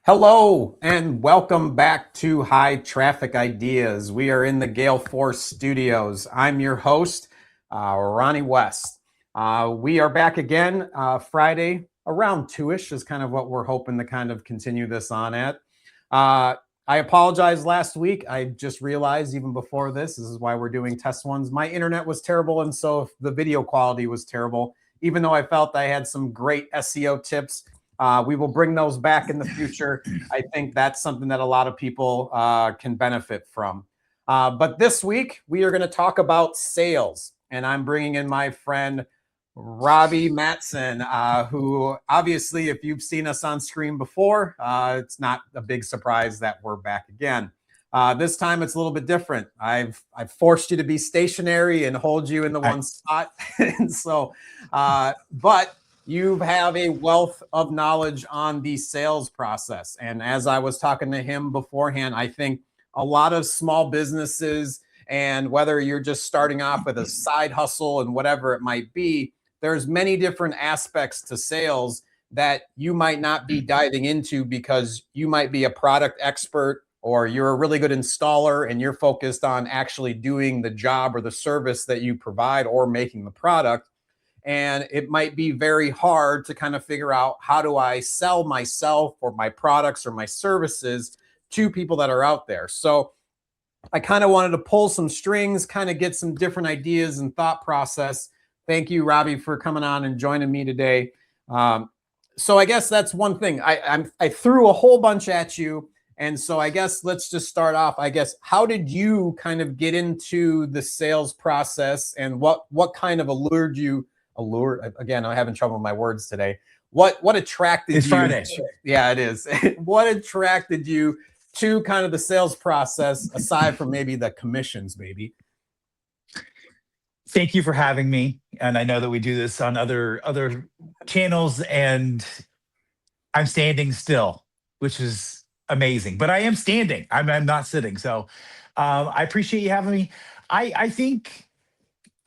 Hello and welcome back to High Traffic Ideas. We are in the Gale Force Studios. I'm your host, Ronnie West. We are back again Friday around 2-ish is kind of what we're hoping to kind of continue this on at. I apologize last week. I just realized even before this is why we're doing test ones. My internet was terrible, and so the video quality was terrible. Even though I felt I had some great SEO tips, we will bring those back in the future. I think that's something that a lot of people can benefit from. But this week, we are going to talk about sales. And I'm bringing in my friend, Robbie Mattson, who obviously, if you've seen us on screen before, it's not a big surprise that we're back again. This time it's a little bit different. I've forced you to be stationary and hold you in the one spot. And so, but you have a wealth of knowledge on the sales process. And as I was talking to him beforehand, I think a lot of small businesses, and whether you're just starting off with a side hustle and whatever it might be, there's many different aspects to sales that you might not be diving into because you might be a product expert or you're a really good installer and you're focused on actually doing the job or the service that you provide or making the product. And it might be very hard to kind of figure out, how do I sell myself or my products or my services to people that are out there? So I kind of wanted to pull some strings, kind of get some different ideas and thought process. Thank you, Robbie, for coming on and joining me today. So I guess that's one thing. I threw a whole bunch at you. And so I guess let's just start off. I guess, how did you kind of get into the sales process, and what kind of allured you? Again, I'm having trouble with my words today. What attracted It's you? Friday. Yeah, it is. What attracted you to kind of the sales process, aside from maybe the commissions, maybe? Thank you for having me. And I know that we do this on other channels, and I'm standing still, which is amazing. But I am standing. I'm not sitting. So I appreciate you having me. I think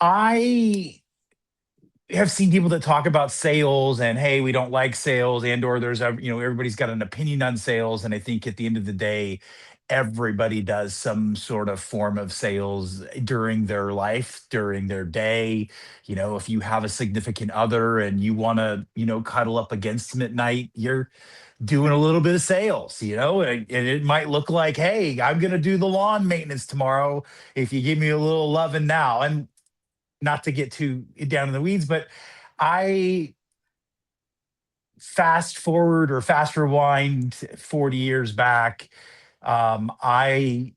I have seen people that talk about sales and, hey, we don't like sales, and or there's a, everybody's got an opinion on sales. And I think at the end of the day, everybody does some sort of form of sales during their life, during their day. If you have a significant other and you want to, cuddle up against them at night, you're doing a little bit of sales, and it might look like, hey, I'm going to do the lawn maintenance tomorrow if you give me a little loving now. And not to get too down in the weeds, but I fast forward or fast rewind 40 years back. I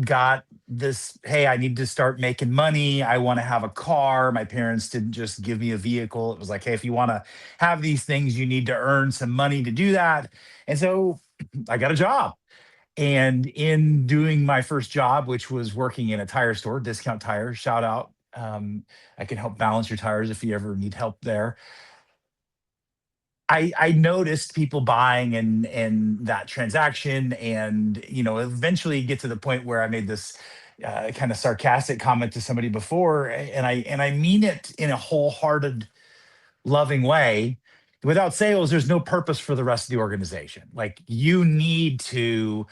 got this, hey, I need to start making money. I want to have a car. My parents didn't just give me a vehicle. It was like, hey, if you want to have these things, you need to earn some money to do that. And so I got a job. And in doing my first job, which was working in a tire store, Discount Tires, shout out. I can help balance your tires if you ever need help there. I noticed people buying and that transaction, and eventually get to the point where I made this kind of sarcastic comment to somebody before, and I mean it in a wholehearted, loving way. Without sales, there's no purpose for the rest of the organization. Like, you need to,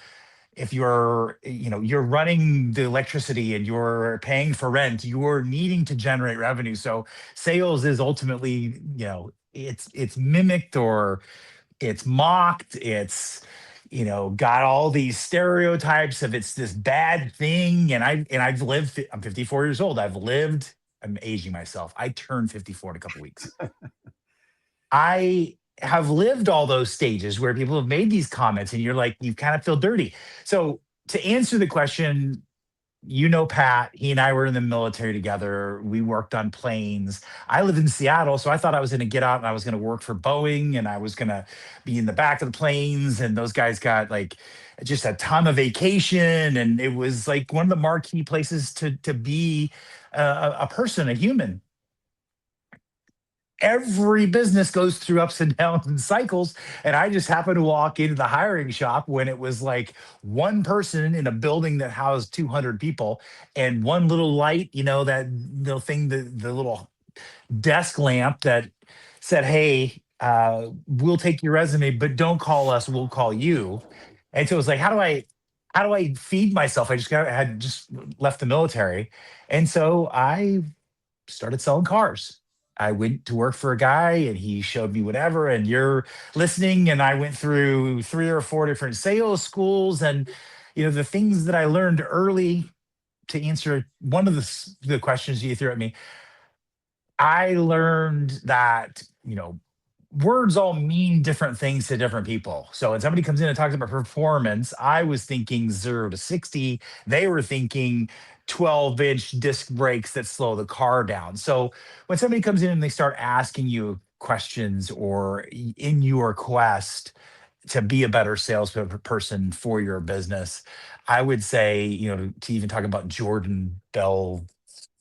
if you're running the electricity and you're paying for rent, you're needing to generate revenue. So sales is ultimately, it's mimicked, or it's mocked, it's got all these stereotypes of, it's this bad thing. I'm 54 years old. I'm aging myself. I turned 54 in a couple weeks. I have lived all those stages where people have made these comments, and you're like, you kind of feel dirty. So to answer the question, Pat, he and I were in the military together. We worked on planes. I lived in Seattle, so I thought I was going to get out and I was going to work for Boeing, and I was going to be in the back of the planes. And those guys got like just a ton of vacation, and it was like one of the marquee places to be a person, a human. Every business goes through ups and downs and cycles. And I just happened to walk into the hiring shop when it was like one person in a building that housed 200 people, and one little light, that little thing, the little desk lamp that said, hey, we'll take your resume, but don't call us, we'll call you. And so it was like, how do I feed myself? Had just left the military. And so I started selling cars. I went to work for a guy and he showed me whatever, and you're listening. And I went through three or four different sales schools. And, the things that I learned early, to answer one of the questions you threw at me, I learned that, words all mean different things to different people. So when somebody comes in and talks about performance, I was thinking 0 to 60. They were thinking 12-inch disc brakes that slow the car down. So when somebody comes in and they start asking you questions, or in your quest to be a better salesperson for your business, I would say, to even talk about Jordan Bell,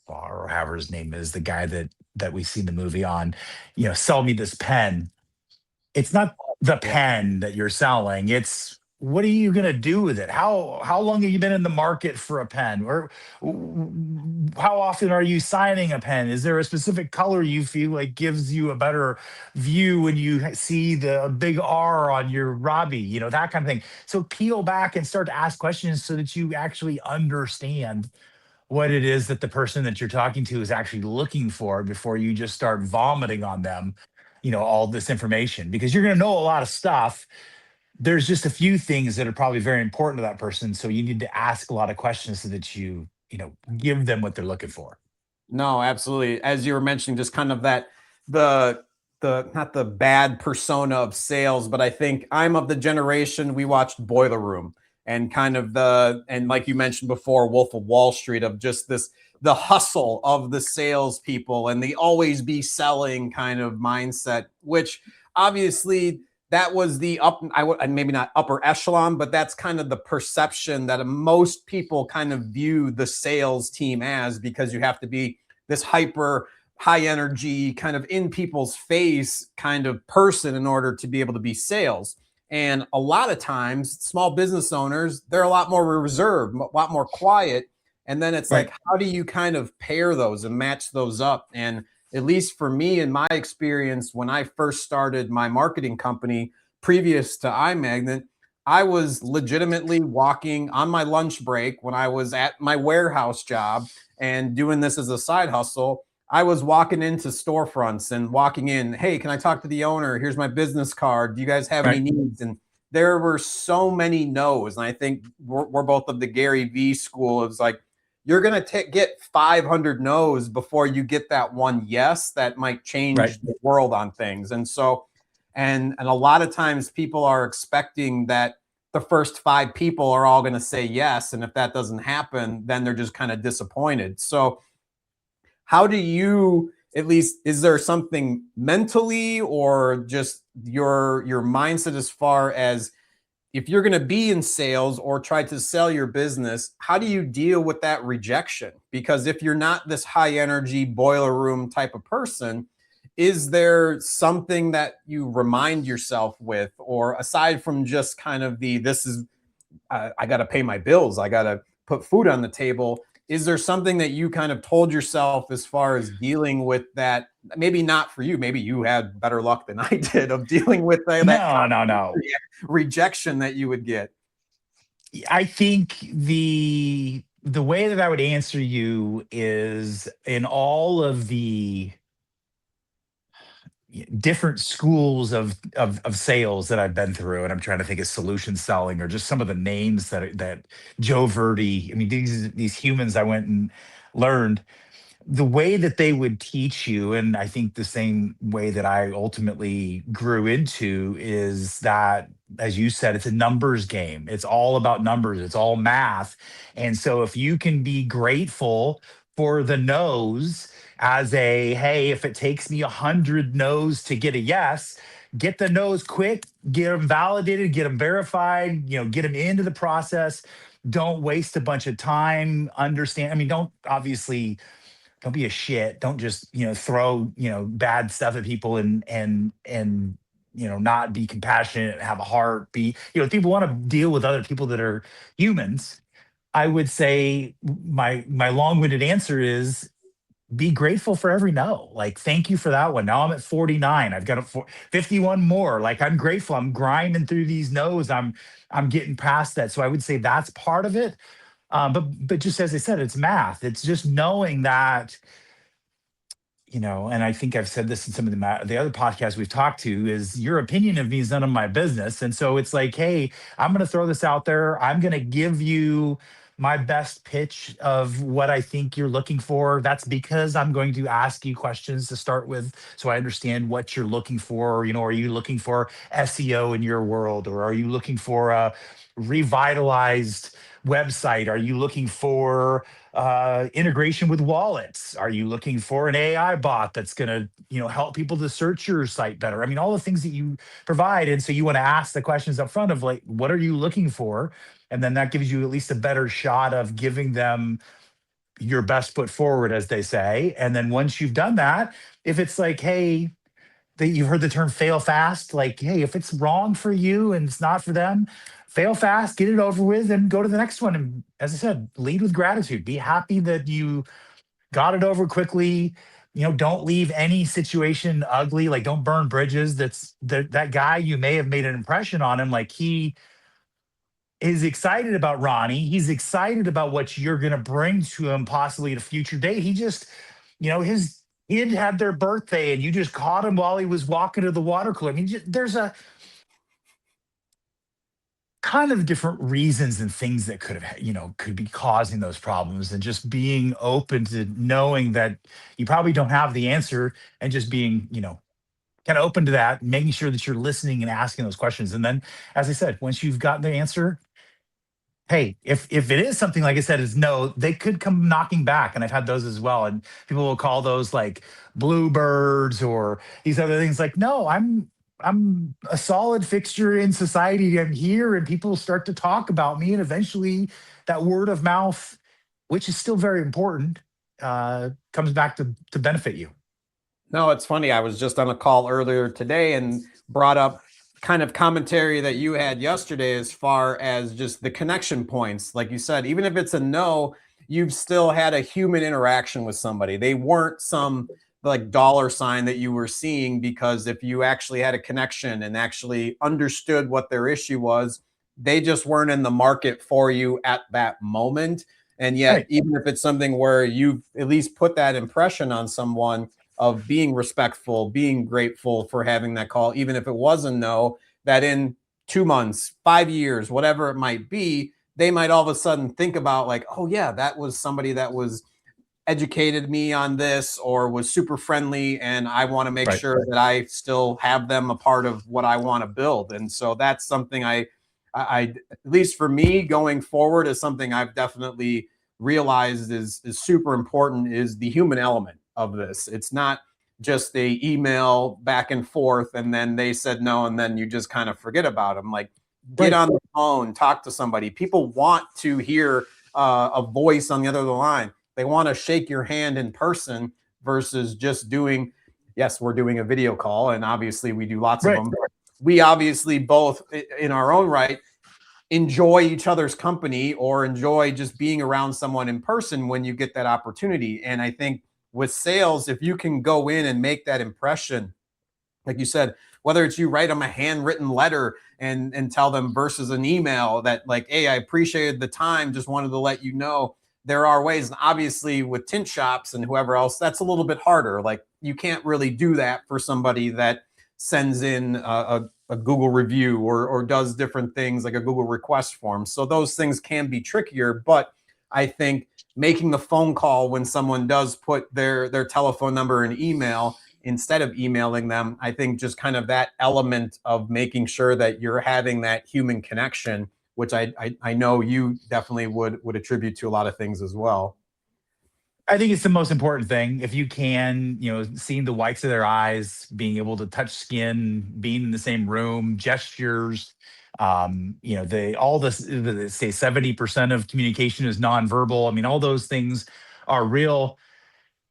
or however his name is, the guy that we see in the movie on, sell me this pen. It's not the Yeah. pen that you're selling. It's, what are you going to do with it? How long have you been in the market for a pen? Or how often are you signing a pen? Is there a specific color you feel like gives you a better view when you see the big R on your Robbie, that kind of thing. So peel back and start to ask questions so that you actually understand what it is that the person that you're talking to is actually looking for, before you just start vomiting on them, all this information, because you're going to know a lot of stuff. There's just a few things that are probably very important to that person. So you need to ask a lot of questions so that you give them what they're looking for. No, absolutely. As you were mentioning, just kind of that the not the bad persona of sales, but I think I'm of the generation we watched Boiler Room, and kind of and like you mentioned before, Wolf of Wall Street, of just the hustle of the salespeople and the always be selling kind of mindset, which obviously that was the I would, maybe not upper echelon, but that's kind of the perception that most people kind of view the sales team as, because you have to be this hyper high energy kind of in people's face kind of person in order to be able to be sales. And a lot of times small business owners, they're a lot more reserved, a lot more quiet. And then it's Right. like, how do you kind of pair those and match those up? And at least for me, in my experience, when I first started my marketing company previous to iMagnet, I was legitimately walking on my lunch break when I was at my warehouse job and doing this as a side hustle. I was walking into storefronts and walking in, hey, can I talk to the owner? Here's my business card. Do you guys have any Right. needs? And there were so many no's. And I think we're both of the Gary V school. It's like, you're going to get 500 no's before you get that one yes that might Right. change the world on things. And so, and a lot of times people are expecting that the first 5 people are all going to say yes. And if that doesn't happen, then they're just kind of disappointed. So how do you, at least, is there something mentally or just your mindset as far as, if you're going to be in sales or try to sell your business, how do you deal with that rejection? Because if you're not this high energy boiler room type of person, is there something that you remind yourself with, or aside from just kind of this is, I got to pay my bills, I got to put food on the table, is there something that you kind of told yourself as far as dealing with that? Maybe not for you, maybe you had better luck than I did of dealing with that No, no, no. rejection that you would get. I think the way that I would answer you is, in all of the different schools of sales that I've been through, and I'm trying to think of solution selling, or just some of the names that Joe Verdi. I mean, these humans I went and learned, the way that they would teach you, and I think the same way that I ultimately grew into, is that, as you said, it's a numbers game. It's all about numbers, it's all math. And so if you can be grateful for the no's, as a, hey, if it takes me 100 no's to get a yes, get the no's quick, get them validated, get them verified, get them into the process. Don't waste a bunch of time. Understand, I mean, don't be a shit. Don't just, throw, bad stuff at people, and not be compassionate, have a heart, people want to deal with other people that are humans. I would say my long-winded answer is, be grateful for every no. Like, thank you for that one. Now I'm at 49. I've got 51 more. Like, I'm grateful. I'm grinding through these no's. I'm getting past that. So I would say that's part of it. But just as I said, it's math. It's just knowing that, and I think I've said this in some of the other podcasts we've talked to, is your opinion of me is none of my business. And so it's like, hey, I'm going to throw this out there. I'm going to give you my best pitch of what I think you're looking for. That's because I'm going to ask you questions to start with, so I understand what you're looking for. Are you looking for SEO in your world, or are you looking for a revitalized website? Are you looking for integration with wallets? Are you looking for an AI bot that's going to, help people to search your site better? I mean, all the things that you provide. And so you want to ask the questions up front of, like, what are you looking for? And then that gives you at least a better shot of giving them your best foot forward, as they say. And then once you've done that, if it's like, hey, that you've heard the term fail fast, like, hey, if it's wrong for you and it's not for them, fail fast, get it over with, and go to the next one. And as I said, lead with gratitude. Be happy that you got it over quickly. Don't leave any situation ugly. Like, don't burn bridges. That guy, you may have made an impression on him. Like, he is excited about Ronnie. He's excited about what you're going to bring to him, possibly at a future date. He just, his kid had their birthday and you just caught him while he was walking to the water cooler. I mean, there's a kind of different reasons and things that could be causing those problems, and just being open to knowing that you probably don't have the answer, and just being, kind of open to that, making sure that you're listening and asking those questions. And then, as I said, once you've gotten the answer, hey, if it is something, like I said, is no, they could come knocking back, and I've had those as well. And people will call those like bluebirds or these other things. Like, no, I'm a solid fixture in society. I'm here, and people start to talk about me, and eventually that word of mouth, which is still very important, comes back to benefit you. No, it's funny. I was just on a call earlier today and brought up kind of commentary that you had yesterday as far as just the connection points. Like you said, even if it's a no, you've still had a human interaction with somebody. They weren't some like dollar sign that you were seeing, because if you actually had a connection and actually understood what their issue was, they just weren't in the market for you at that moment. And yet, Right. even if it's something where you've at least put that impression on someone of being respectful, being grateful for having that call, even if it was a no, that in 2 months, 5 years, whatever it might be, they might all of a sudden think about like, oh yeah, that was somebody that was educated me on this or was super friendly, and I want to make Right. sure that I still have them a part of what I want to build. And so that's something I at least for me going forward, is something I've definitely realized is super important, is the human element of this. It's not just a email back and forth and then they said no and then you just kind of forget about them. Like, get Right. on the phone, talk to somebody. People want to hear a voice on the other line. They want to shake your hand in person versus just doing, yes, we're doing a video call, and obviously we do lots of Right. them. But we obviously both, in our own right, enjoy each other's company or enjoy just being around someone in person when you get that opportunity. And I think with sales, if you can go in and make that impression, like you said, whether it's you write them a handwritten letter and tell them versus an email that like, hey, I appreciated the time, just wanted to let you know there are ways. And obviously with tint shops and whoever else, that's a little bit harder. Like, you can't really do that for somebody that sends in a Google review or does different things like a Google request form. So those things can be trickier. But I think making the phone call when someone does put their telephone number and email instead of emailing them, I think just kind of that element of making sure that you're having that human connection, which I know you definitely would attribute to a lot of things as well. I think it's the most important thing. If you can, seeing the whites of their eyes, being able to touch skin, being in the same room, gestures, they all this, they say 70% of communication is nonverbal. I mean, all those things are real.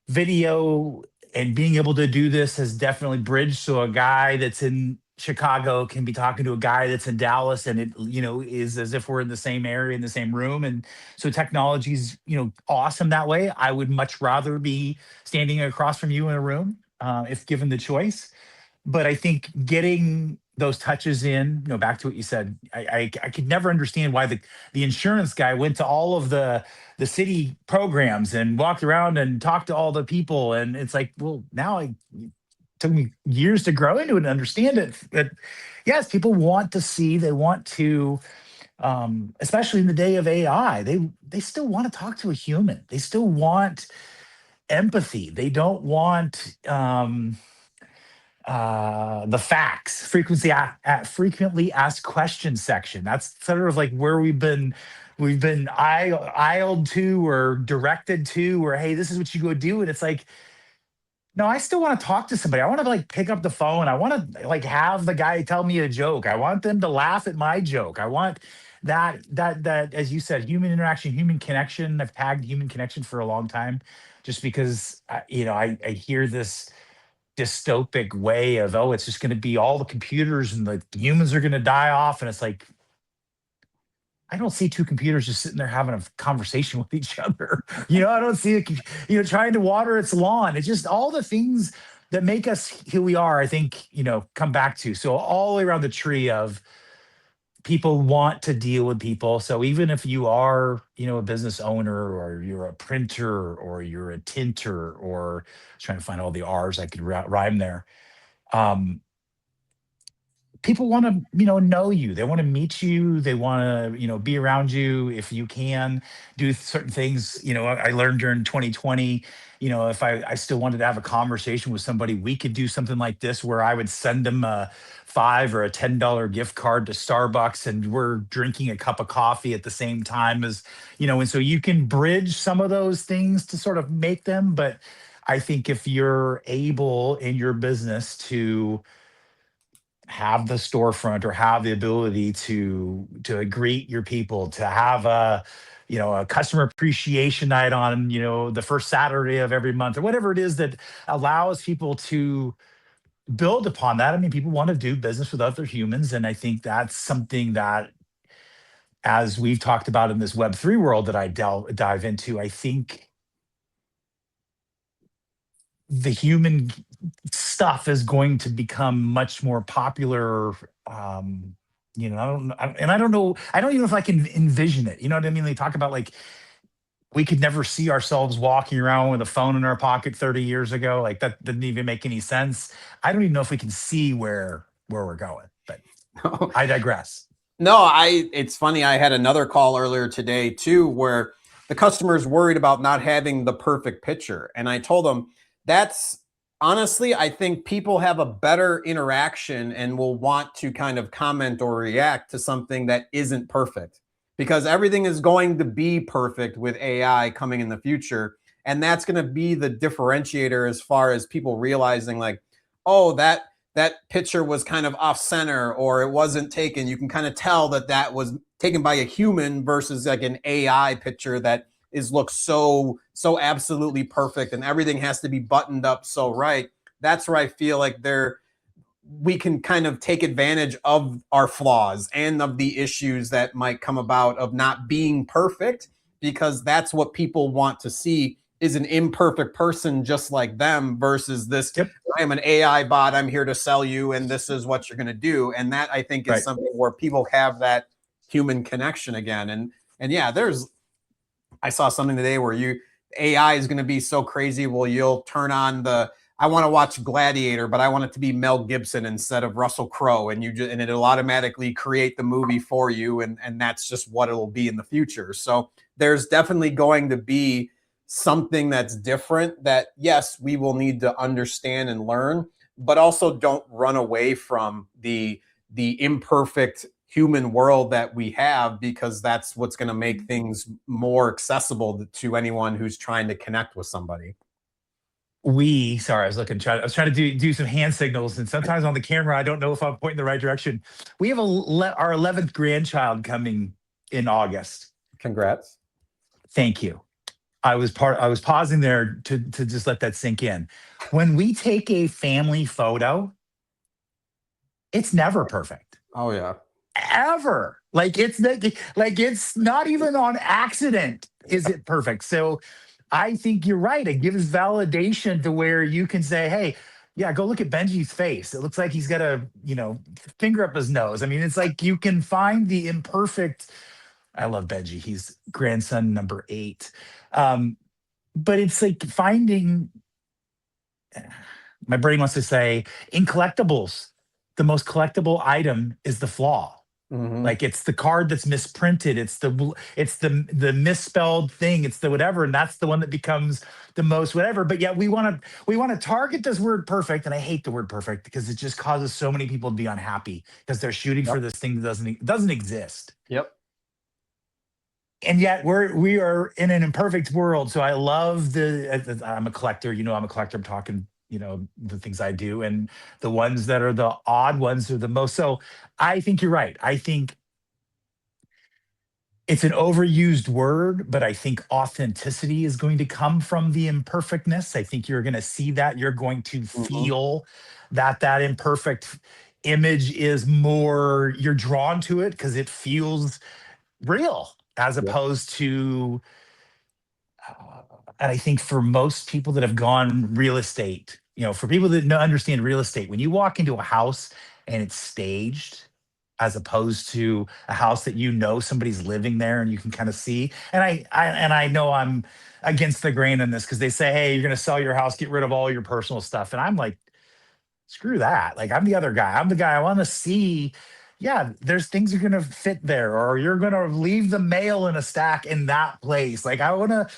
Video and being able to do this has definitely bridged. So a guy that's in Chicago can be talking to a guy that's in Dallas, and it, is as if we're in the same area, in the same room. And so technology's, awesome that way. I would much rather be standing across from you in a room, if given the choice. But I think getting those touches in, back to what you said, I could never understand why the insurance guy went to all of the city programs and walked around and talked to all the people. And it's like, well, now I took me years to grow into it and understand it. But yes, people want to see, they want to, especially in the day of AI, they still want to talk to a human. They still want empathy. They don't want the facts, frequently asked questions section. That's sort of like where we've been aisled to or directed to, or hey, this is what you go do. And it's like, no, I still want to talk to somebody. I want to like pick up the phone. I want to like have the guy tell me a joke. I want them to laugh at my joke. I want that as you said, human interaction, human connection. I've tagged human connection for a long time, just because I hear this dystopic way of, oh, it's just going to be all the computers and the humans are going to die off. And it's like, I don't see two computers just sitting there having a conversation with each other. I don't see it, trying to water its lawn. It's just all the things that make us who we are, I think, come back to. So all the way around the tree of people want to deal with people. So even if you are, a business owner, or you're a printer, or you're a tinter, or trying to find all the R's I could rhyme there. People want to know you. They want to meet you. They want to be around you. If you can do certain things, I learned during 2020, if I still wanted to have a conversation with somebody, we could do something like this where I would send them a $5 or a $10 gift card to Starbucks, and we're drinking a cup of coffee at the same time as, and so you can bridge some of those things to sort of make them. But I think if you're able in your business to have the storefront, or have the ability to greet your people, to have a customer appreciation night on the first Saturday of every month, or whatever it is that allows people to build upon that. I mean, people want to do business with other humans, and I think that's something that, as we've talked about in this Web3 world that I dive into, I think the human stuff is going to become much more popular. I don't know. I don't even know if I can envision it. You know what I mean? They talk about like we could never see ourselves walking around with a phone in our pocket 30 years ago. Like that didn't even make any sense. I don't even know if we can see where we're going. But I digress. No, it's funny. I had another call earlier today too, where the customer's worried about not having the perfect picture. And I told them that's honestly, I think people have a better interaction and will want to kind of comment or react to something that isn't perfect, because everything is going to be perfect with AI coming in the future. And that's going to be the differentiator as far as people realizing like, oh, that picture was kind of off center, or it wasn't taken. You can kind of tell that was taken by a human versus like an AI picture that looks so absolutely perfect, and everything has to be buttoned up so right. That's where I feel like we can kind of take advantage of our flaws and of the issues that might come about of not being perfect, because that's what people want to see, is an imperfect person just like them, versus this, yep, I am an AI bot, I'm here to sell you, and this is what you're going to do. And that, I think, is right, something where people have that human connection again. And yeah, I saw something today where AI is going to be so crazy. Well, you'll turn on I want to watch Gladiator, but I want it to be Mel Gibson instead of Russell Crowe, and it'll automatically create the movie for you, and that's just what it'll be in the future. So there's definitely going to be something that's different that, yes, we will need to understand and learn, but also don't run away from the imperfect human world that we have, because that's what's going to make things more accessible to anyone who's trying to connect with somebody. Sorry, I was trying to do some hand signals, and sometimes on the camera, I don't know if I'm pointing the right direction. We have our 11th grandchild coming in August. Congrats. Thank you. I was pausing there to just let that sink in. When we take a family photo, It's never perfect, Oh yeah. ever. Like it's not even on accident is it perfect. So I think you're right. It gives validation to where you can say, hey, yeah, go look at Benji's face. It looks like he's got a, finger up his nose. I mean, it's like you can find the imperfect. I love Benji. He's grandson number 8. Um, but it's like finding, my brain wants to say, in collectibles, the most collectible item is the flaw. Hmm. Like it's the card that's misprinted. It's the misspelled thing. It's the whatever, and that's the one that becomes the most whatever. But yet we want to target this word perfect, and I hate the word perfect because it just causes so many people to be unhappy because they're shooting Yep. for this thing that doesn't exist. Yep. And yet we are in an imperfect world. So I love I'm a collector. I'm a collector. I'm talking the things I do, and the ones that are the odd ones are the most. So I think you're right. I think it's an overused word, but I think authenticity is going to come from the imperfectness. I think you're going to see that. You're going to Hmm. feel that imperfect image is more, you're drawn to it because it feels real as Yep. opposed to, and I think for most people that have gone real estate, for people that understand real estate, when you walk into a house and it's staged, as opposed to a house that somebody's living there and you can kind of see. And I know I'm against the grain in this because they say, hey, you're going to sell your house, get rid of all your personal stuff, and I'm like, screw that. Like I'm the other guy. I'm the guy I want to see. Yeah, there's things you're going to fit there, or you're going to leave the mail in a stack in that place. Like I want to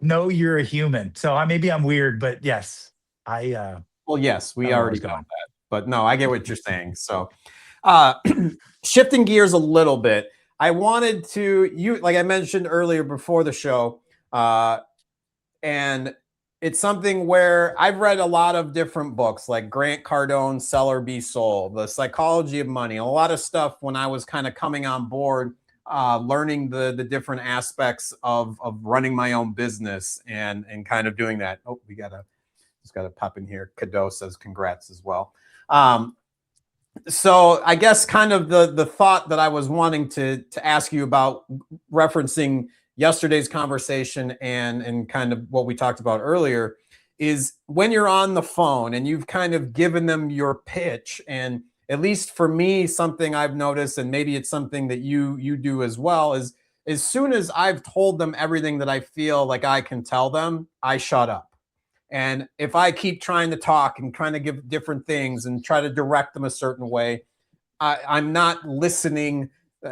know you're a human. So maybe I'm weird, but yes, Well, yes, I we don't know where I already was know going. that, but no, I get what you're saying. So, uh, shifting gears a little bit, I wanted to you like I mentioned earlier before the show, uh, and it's something where I've read a lot of different books, like Grant Cardone's "Sell or Be Sold," The Psychology of Money, a lot of stuff when I was kind of coming on board, learning the different aspects of running my own business and kind of doing that. Oh, we gotta just got to pop in here. Cadeau says congrats as well. Um, so I guess kind of the thought that I was wanting to ask you about, referencing yesterday's conversation and kind of what we talked about earlier, is when you're on the phone and you've kind of given them your pitch, and at least for me, something I've noticed, and maybe it's something that you do as well, is as soon as I've told them everything that I feel like I can tell them, I shut up. And if I keep trying to talk and trying to give different things and try to direct them a certain way, I'm not listening,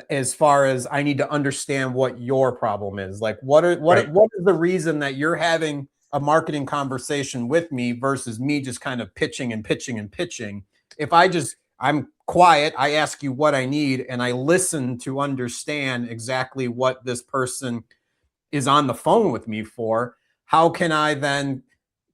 as far as I need to understand what your problem is. Like, Right. what is the reason that you're having a marketing conversation with me versus me just kind of pitching and pitching and pitching? If I'm quiet, I ask you what I need, and I listen to understand exactly what this person is on the phone with me for. How can I then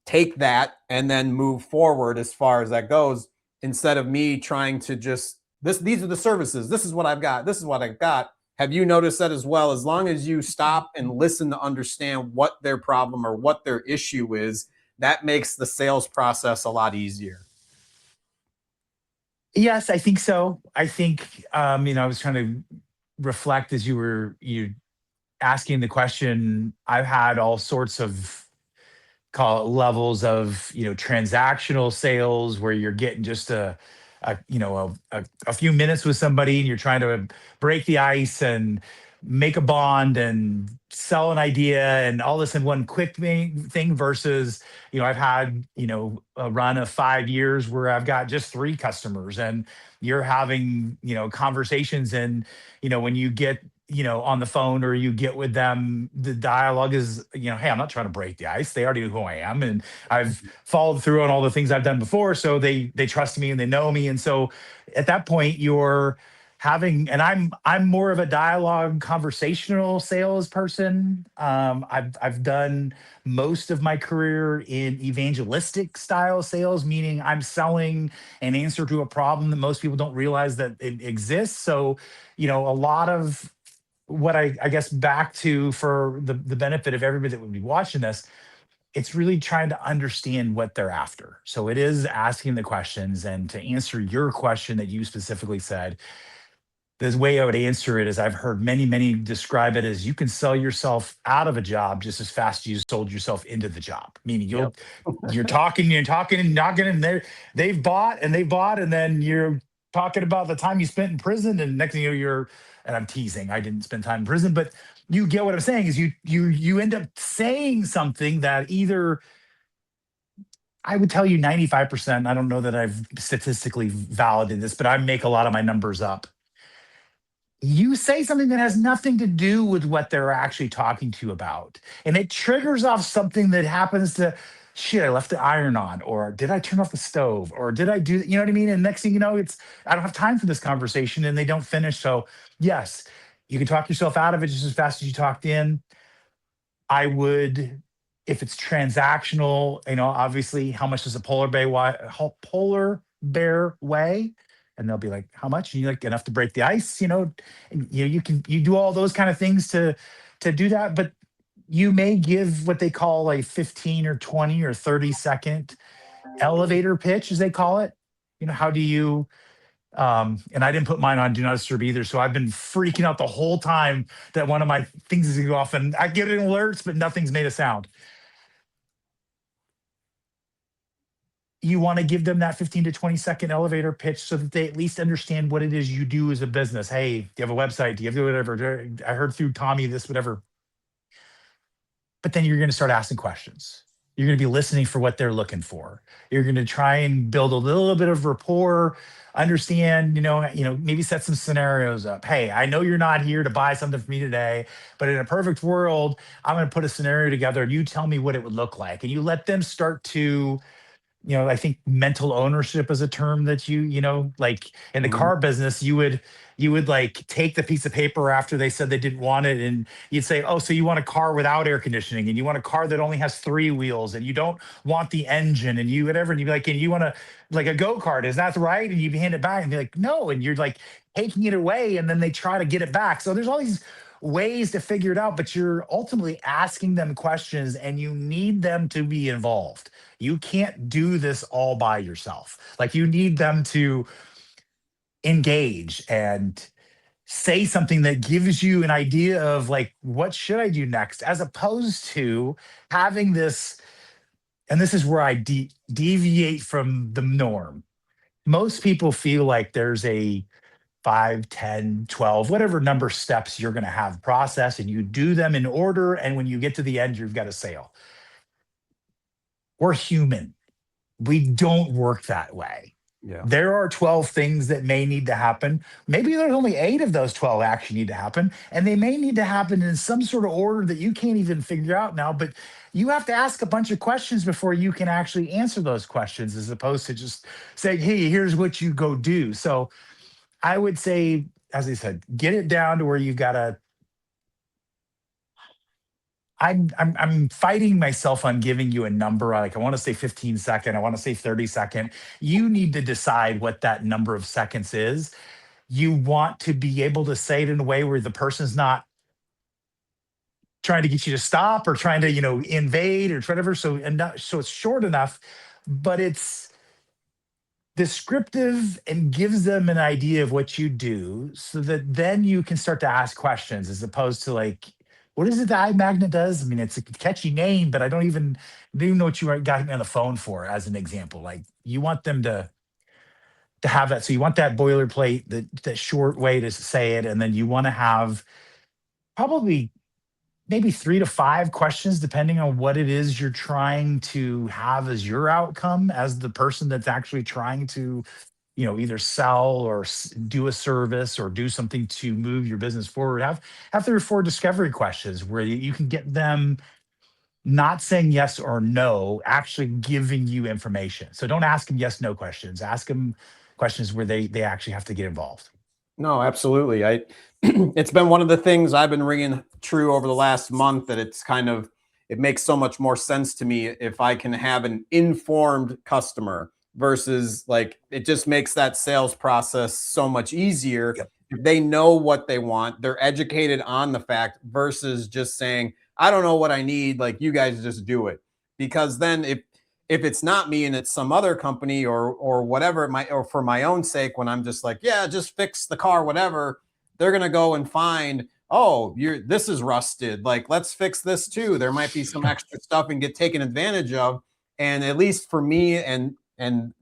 take that and then move forward as far as that goes, instead of me trying to just these are the services, this is what I've got, this is what I've got? Have you noticed that as well? As long as you stop and listen to understand what their problem or what their issue is, that makes the sales process a lot easier. Yes, I think so. I think I was trying to reflect as you asking the question. I've had all sorts of call it levels of transactional sales where you're getting just a few minutes with somebody and you're trying to break the ice and make a bond and sell an idea and all this in one quick thing versus I've had a run of 5 years where I've got just 3 customers and you're having conversations and when you get on the phone or you get with them, the dialogue is, hey, I'm not trying to break the ice. They already know who I am. And I've followed through on all the things I've done before. So they trust me and they know me. And so at that point, you're having, and I'm more of a dialogue conversational sales person. I've done most of my career in evangelistic style sales, meaning I'm selling an answer to a problem that most people don't realize that it exists. So, a lot of what I guess back to for the benefit of everybody that would be watching this it's really trying to understand what they're after. So it is asking the questions. And to answer your question that you specifically said, the way I would answer it is I've heard many describe it as you can sell yourself out of a job just as fast as you sold yourself into the job. Meaning Yep. you're talking and knocking, and they've bought and they bought, and then you're talking about the time you spent in prison, and next thing you know, and I'm teasing, I didn't spend time in prison, but you get what I'm saying is you end up saying something that either I would tell you 95%. I don't know that I've statistically validated this, but I make a lot of my numbers up. You say something that has nothing to do with what they're actually talking to you about. And it triggers off something that happens to, shit, I left the iron on, or did I turn off the stove, or did I do, you know what I mean? And next thing you know, I don't have time for this conversation, and they don't finish. So, yes, you can talk yourself out of it just as fast as you talked in. I would, if it's transactional, obviously, how much does a polar bear weigh? And they'll be like, how much? And you're like, enough to break the ice, and you do all those kind of things to do that. But you may give what they call a 15 or 20 or 30-second elevator pitch, as they call it. How do you, and I didn't put mine on Do Not Disturb either. So I've been freaking out the whole time that one of my things is going to go off, and I get alerts, but nothing's made a sound. You want to give them that 15 to 20-second elevator pitch so that they at least understand what it is you do as a business. Hey, do you have a website? Do you have whatever? I heard through Tommy this, whatever. But then you're going to start asking questions. You're going to be listening for what they're looking for. You're going to try and build a little bit of rapport, understand, maybe set some scenarios up. Hey, I know you're not here to buy something from me today, but in a perfect world, I'm going to put a scenario together and you tell me what it would look like. And you let them start to, I think mental ownership is a term that like in the car business, you would like take the piece of paper after they said they didn't want it, and you'd say, oh, so you want a car without air conditioning, and you want a car that only has 3 wheels, and you don't want the engine, and you whatever, and you'd be like, and you want like a go-kart, is that right? And you hand it back and be like, no, and you're like taking it away, and then they try to get it back. So there's all these ways to figure it out, but you're ultimately asking them questions, and you need them to be involved. You can't do this all by yourself. Like, you need them to engage and say something that gives you an idea of like, what should I do next, as opposed to having this. And this is where I deviate from the norm. Most people feel like there's a 5, 10, 12, whatever number steps you're going to have process, and you do them in order. And when you get to the end, you've got a sale. We're human. We don't work that way. Yeah. There are 12 things that may need to happen. Maybe there's only 8 of those 12 actually need to happen, and they may need to happen in some sort of order that you can't even figure out now, but you have to ask a bunch of questions before you can actually answer those questions, as opposed to just saying, hey, here's what you go do. So I would say, as I said, get it down to where you've got to. I'm fighting myself on giving you a number. Like, I want to say 15 second, I want to say 30 second. You need to decide what that number of seconds is. You want to be able to say it in a way where the person's not trying to get you to stop or trying to, invade or whatever. So it's short enough, but it's descriptive and gives them an idea of what you do, so that then you can start to ask questions, as opposed to like, what is it that iMagnet does? I mean, it's a catchy name, but I don't even know what you got me on the phone for, as an example. Like, you want them to have that. So you want that boilerplate, that short way to say it. And then you want to have probably maybe 3 to 5 questions, depending on what it is you're trying to have as your outcome, as the person that's actually trying to, either sell or do a service or do something to move your business forward. Have 3 or 4 discovery questions where you can get them not saying yes or no, actually giving you information. So don't ask them yes, no questions. Ask them questions where they actually have to get involved. No, absolutely. It's been one of the things I've been ringing true over the last month, that it makes so much more sense to me if I can have an informed customer versus, like, it just makes that sales process so much easier. Yep. If they know what they want, they're educated on the fact, versus just saying, I don't know what I need, like, you guys just do it. because then if it's not me and it's some other company or whatever it might, or for my own sake, when I'm just like, yeah, just fix the car, whatever, they're gonna go and find, oh, this is rusted. Like, let's fix this too. There might be some extra stuff and get taken advantage of. And at least for me, and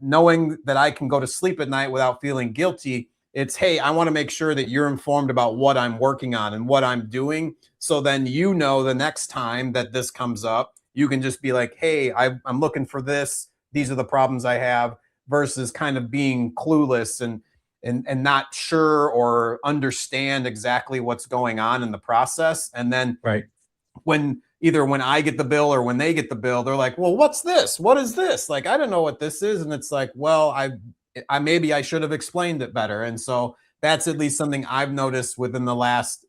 knowing that I can go to sleep at night without feeling guilty, it's, hey, I want to make sure that you're informed about what I'm working on and what I'm doing. So then, the next time that this comes up, you can just be like, hey, I'm looking for this. These are the problems I have, versus kind of being clueless and not sure or understand exactly what's going on in the process. And then Right. when I get the bill or when they get the bill, they're like, well, what's this? What is this? Like, I don't know what this is. And it's like, well, I maybe I should have explained it better. And so that's at least something I've noticed within the last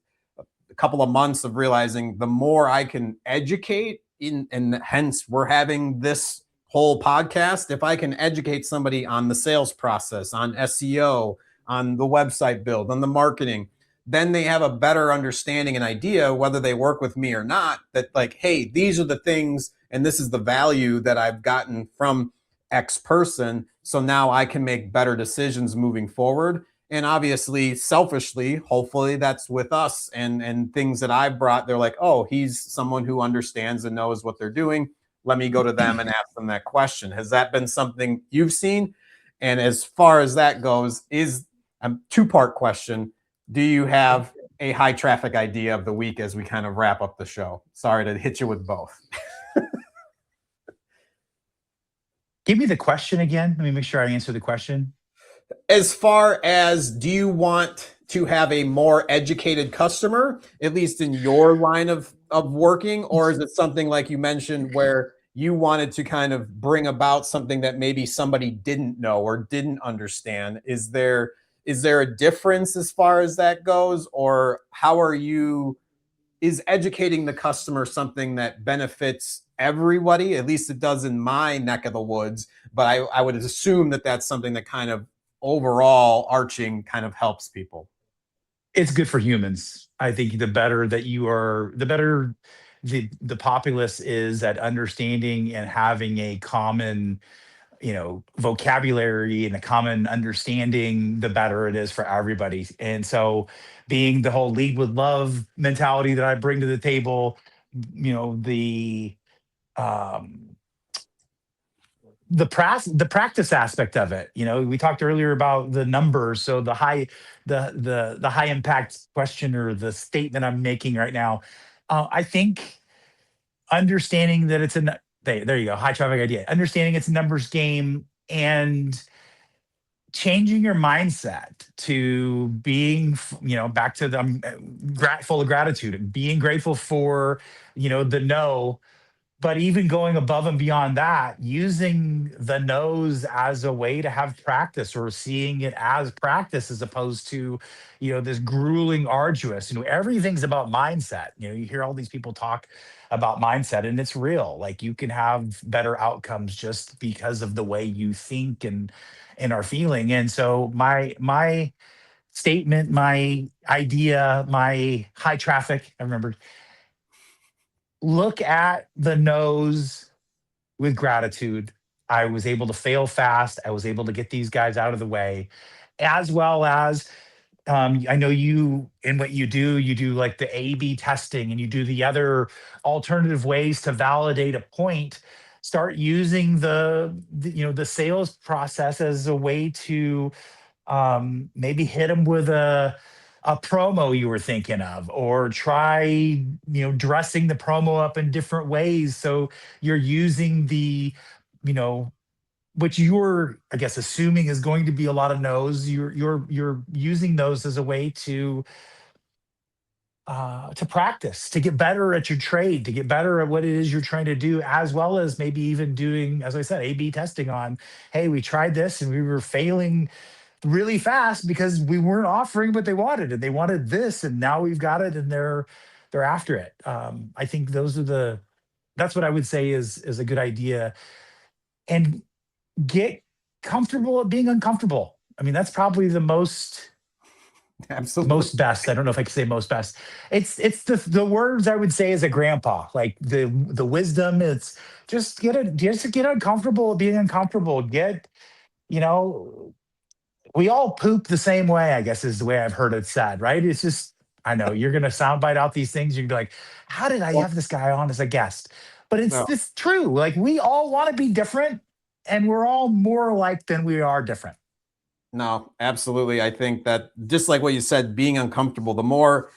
couple of months of realizing, the more I can educate and hence we're having this whole podcast. If I can educate somebody on the sales process, on SEO, on the website build, on the marketing, then they have a better understanding and idea, whether they work with me or not, that like, hey, these are the things and this is the value that I've gotten from X person. So now I can make better decisions moving forward. And obviously, selfishly, hopefully that's with us and things that I've brought. They're like, oh, he's someone who understands and knows what they're doing. Let me go to them and ask them that question. Has that been something you've seen? And as far as that goes, is a two-part question. Do you have a high traffic idea of the week as we kind of wrap up the show? Sorry to hit you with both. Give me the question again. Let me make sure I answer the question. As far as, do you want to have a more educated customer, at least in your line of working, or is it something like you mentioned where you wanted to kind of bring about something that maybe somebody didn't know or didn't understand? Is there a difference as far as that goes, or is educating the customer something that benefits everybody? At least it does in my neck of the woods, but I would assume that that's something that kind of overall arching kind of helps people. It's good for humans. I think the better that you are, the better the populace is at understanding and having a common, vocabulary and a common understanding, the better it is for everybody. And so, being the whole lead with love mentality that I bring to the table, the um the practice aspect of it. We talked earlier about the numbers. So the high impact question or the statement I'm making right now, I think understanding that there you go, high traffic idea, understanding it's a numbers game, and changing your mindset to being, back to the full of gratitude, being grateful for, the no. But even going above and beyond that, using the no's as a way to have practice, or seeing it as practice as opposed to, this grueling, arduous. Everything's about mindset. You hear all these people talk about mindset, and it's real. Like, you can have better outcomes just because of the way you think and are feeling. And so my statement, my idea, my high traffic, I remember, look at the no's with gratitude. I was able to fail fast. I was able to get these guys out of the way, as well as, I know you, in what you do like the A/B testing, and you do the other alternative ways to validate a point. Start using the sales process as a way to, maybe hit them with a promo you were thinking of, or try, dressing the promo up in different ways. So you're using you know, which you're, I guess, assuming is going to be a lot of no's. You're using those as a way to practice, to get better at your trade, to get better at what it is you're trying to do, as well as maybe even doing, as I said, A/B testing on, hey, we tried this and we were failing really fast because we weren't offering what they wanted, and they wanted this, and now we've got it, and they're after it. I think that's what I would say is a good idea. And get comfortable at being uncomfortable. I mean, that's probably the most Absolutely. Most best. I don't know if I can say most best. It's the words I would say as a grandpa, like the wisdom. It's just get uncomfortable with being uncomfortable. Get, you know, we all poop the same way, I guess is the way I've heard it said, right? It's just, I know you're gonna soundbite out these things. You're gonna be like, how did I Well, have this guy on as a guest? But no. it's true. Like we all want to be different, and we're all more alike than we are different. No, absolutely. I think that just like what you said, being uncomfortable, the more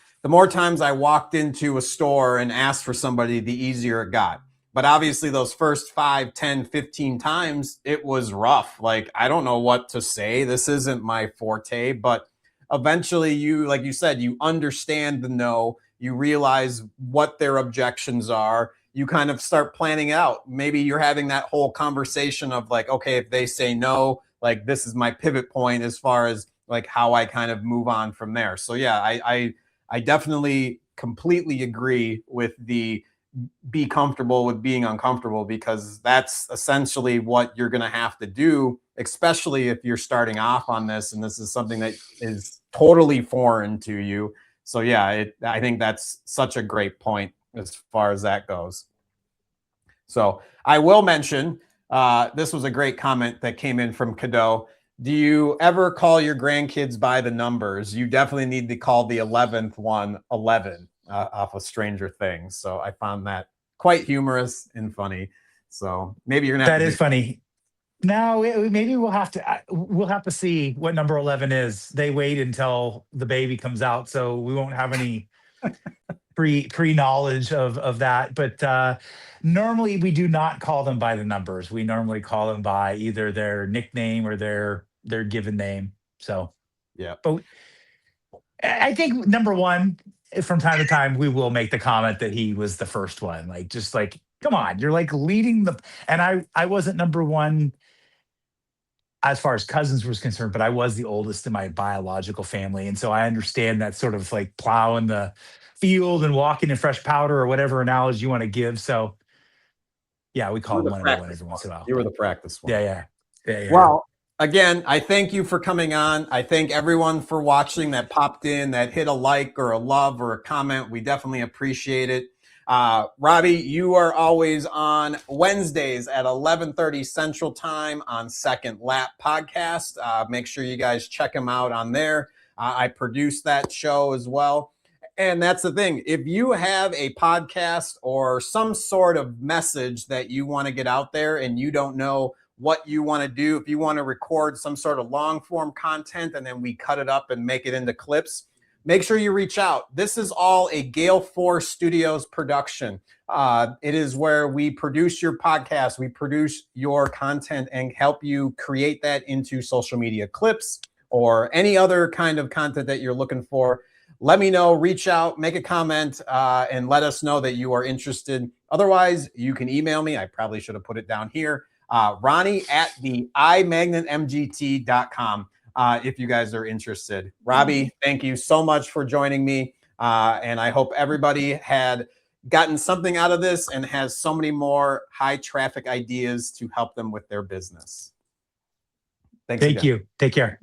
times I walked into a store and asked for somebody, the easier it got. But obviously those first 5, 10, 15 times, it was rough. Like, I don't know what to say. This isn't my forte, but eventually you, like you said, you understand the no, you realize what their objections are. You kind of start planning out. Maybe you're having that whole conversation of like, okay, if they say no, like this is my pivot point as far as like how I kind of move on from there. So yeah, I definitely completely agree with the be comfortable with being uncomfortable, because that's essentially what you're going to have to do, especially if you're starting off on this and this is something that is totally foreign to you. So yeah, I think that's such a great point as far as that goes. So I will mention, this was a great comment that came in from Cadeau. Do you ever call your grandkids by the numbers? You definitely need to call the 11th one 11 off of Stranger Things. So I found that quite humorous and funny. So maybe you're gonna have That to is do. funny. Now maybe we'll have to see what number 11 is. They wait until the baby comes out, so we won't have any pre knowledge of that. But normally we do not call them by the numbers. We normally call them by either their nickname or their given name. So, Yeah. but I think number one, from time to time, we will make the comment that he was the first one. Like, just like, come on, you're like leading the. And I wasn't number one as far as cousins was concerned, but I was the oldest in my biological family, and so I understand that sort of like plowing the field and walking in fresh powder or whatever analogy you want to give. So yeah, we You call were him the one and one practice every one. once in a while. You were But the practice one. yeah, yeah, yeah, yeah. Well, again, I thank you for coming on. I thank everyone for watching that popped in, that hit a like or a love or a comment. We definitely appreciate it. Robbie, you are always on Wednesdays at 11:30 Central Time on Second Lap Podcast. Make sure you guys check him out on there. I produce that show as well. And that's the thing. If you have a podcast or some sort of message that you want to get out there and you don't know what you want to do, if you want to record some sort of long form content and then we cut it up and make it into clips, make sure you reach out. This is all a Gale Force Studios production. It is where we produce your podcast, we produce your content and help you create that into social media clips or any other kind of content that you're looking for. Let me know, reach out, make a comment, and let us know that you are interested. Otherwise, you can email me. I probably should have put it down here. Ronnie at the imagnetmgt.com if you guys are interested. Robbie, thank you so much for joining me. And I hope everybody had gotten something out of this and has so many more high traffic ideas to help them with their business. Thanks Thank again. you. Take care.